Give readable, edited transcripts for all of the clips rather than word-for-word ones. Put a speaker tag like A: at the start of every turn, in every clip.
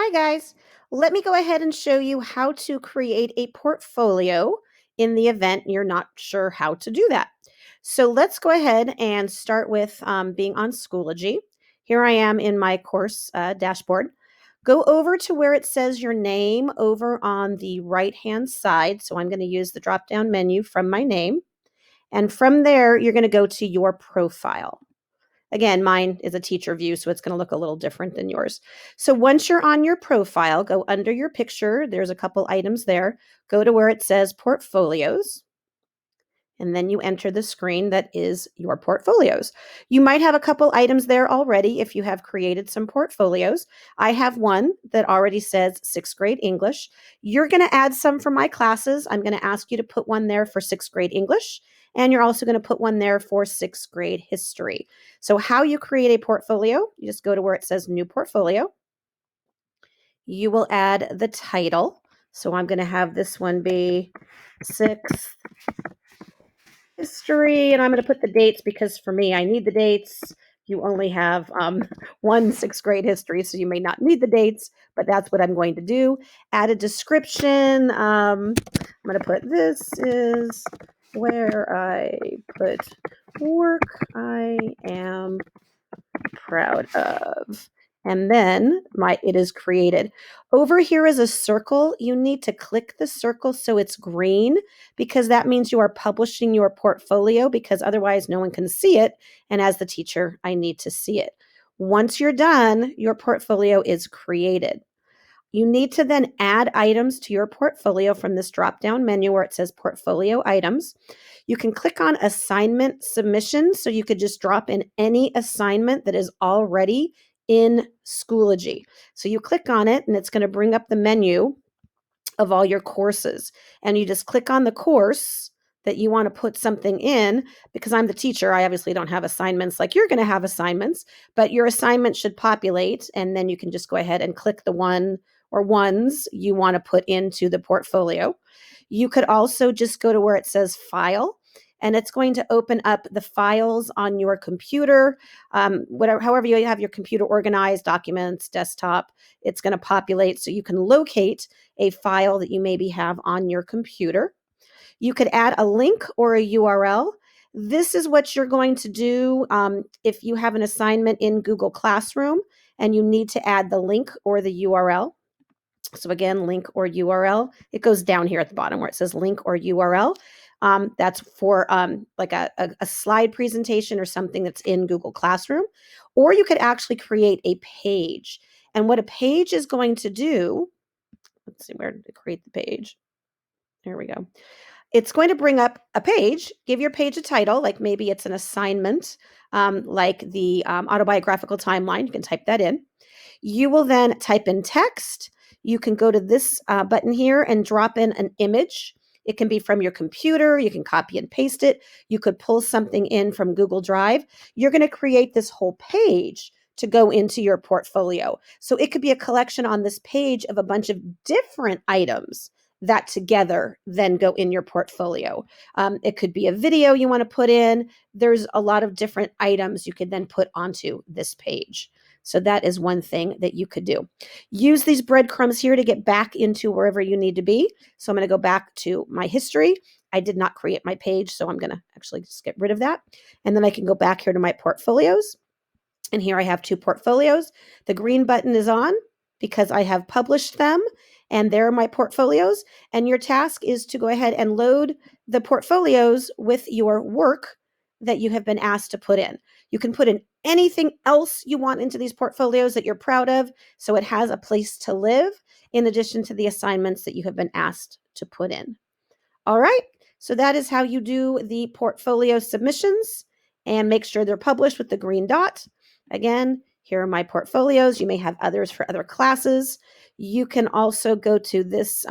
A: Hi guys, let me go ahead and show you how to create a portfolio in the event you're not sure how to do that. So let's go ahead and start with being on Schoology. Here I am in my course dashboard. Go over to where it says your name over on the right hand side. So I'm going to use the drop down menu from my name. And from there, you're going to go to your profile. Again, mine is a teacher view, so it's going to look a little different than yours. So once you're on your profile, go under your picture. There's a couple items there. Go to where it says portfolios. And then you enter the screen that is your portfolios. You might have a couple items there already if you have created some portfolios. I have one that already says sixth grade English. You're going to add some for my classes. I'm going to ask you to put one there for sixth grade English. And you're also going to put one there for sixth grade history. So how you create a portfolio, you just go to where it says new portfolio. You will add the title. So I'm going to have this one be sixth history, and I'm going to put the dates because for me, I need the dates. You only have one sixth grade history, so you may not need the dates, but that's what I'm going to do. Add a description. I'm going to put this is where I put work I am proud of. And then it is created. Over here is a circle. You need to click the circle so it's green because that means you are publishing your portfolio because otherwise no one can see it. And as the teacher, I need to see it. Once you're done, your portfolio is created. You need to then add items to your portfolio from this drop-down menu where it says portfolio items. You can click on assignment submission, so you could just drop in any assignment that is already in Schoology. So you click on it and it's going to bring up the menu of all your courses. And you just click on the course that you want to put something in. Because I'm the teacher, I obviously don't have assignments like you're going to have assignments, but your assignment should populate. And then you can just go ahead and click the one or ones you want to put into the portfolio. You could also just go to where it says file, and it's going to open up the files on your computer, however you have your computer organized, documents, desktop, it's going to populate so you can locate a file that you maybe have on your computer. You could add a link or a URL. This is what you're going to do if you have an assignment in Google Classroom and you need to add the link or the URL. So again, link or URL. It goes down here at the bottom where it says link or URL. That's for like a slide presentation or something that's in Google Classroom. Or you could actually create a page. And what a page is going to do, let's see where to create the page. There we go. It's going to bring up a page, give your page a title, like maybe it's an assignment, like the autobiographical timeline. You can type that in. You will then type in text. You can go to this button here and drop in an image. It can be from your computer. You can copy and paste it. You could pull something in from Google Drive. You're going to create this whole page to go into your portfolio. So it could be a collection on this page of a bunch of different items that together then go in your portfolio. It could be a video you want to put in. There's a lot of different items you could then put onto this page. So that is one thing that you could do. Use these breadcrumbs here to get back into wherever you need to be. So I'm going to go back to my history. I did not create my page, so I'm going to actually just get rid of that. And then I can go back here to my portfolios. And here I have two portfolios. The green button is on because I have published them. And there are my portfolios. And your task is to go ahead and load the portfolios with your work that you have been asked to put in. You can put in anything else you want into these portfolios that you're proud of, so it has a place to live in addition to the assignments that you have been asked to put in. All right, so that is how you do the portfolio submissions, and make sure they're published with the green dot. Again, here are my portfolios. You may have others for other classes. You can also go to this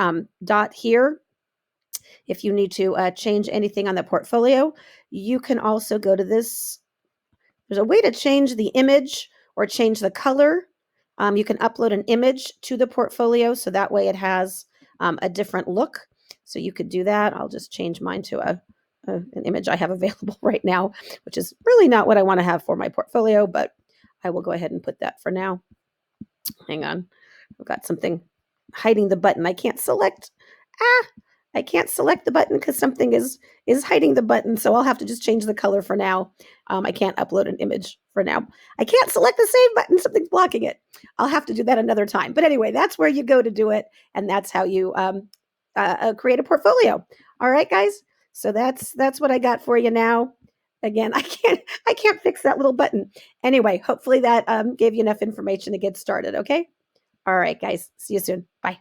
A: dot here if you need to change anything on the portfolio. You can also go to this. There's a way to change the image or change the color. You can upload an image to the portfolio so that way it has a different look. So you could do that. I'll just change mine to an image I have available right now, which is really not what I want to have for my portfolio, but I will go ahead and put that for now. Hang on. I've got something hiding the button. Ah, I can't select the button because something is hiding the button. So I'll have to just change the color for now. I can't upload an image for now. I can't select the save button. Something's blocking it. I'll have to do that another time. But anyway, that's where you go to do it, and that's how you create a portfolio. All right, guys. So that's what I got for you now. Again, I can't fix that little button. Anyway, hopefully that gave you enough information to get started. Okay. All right, guys. See you soon. Bye.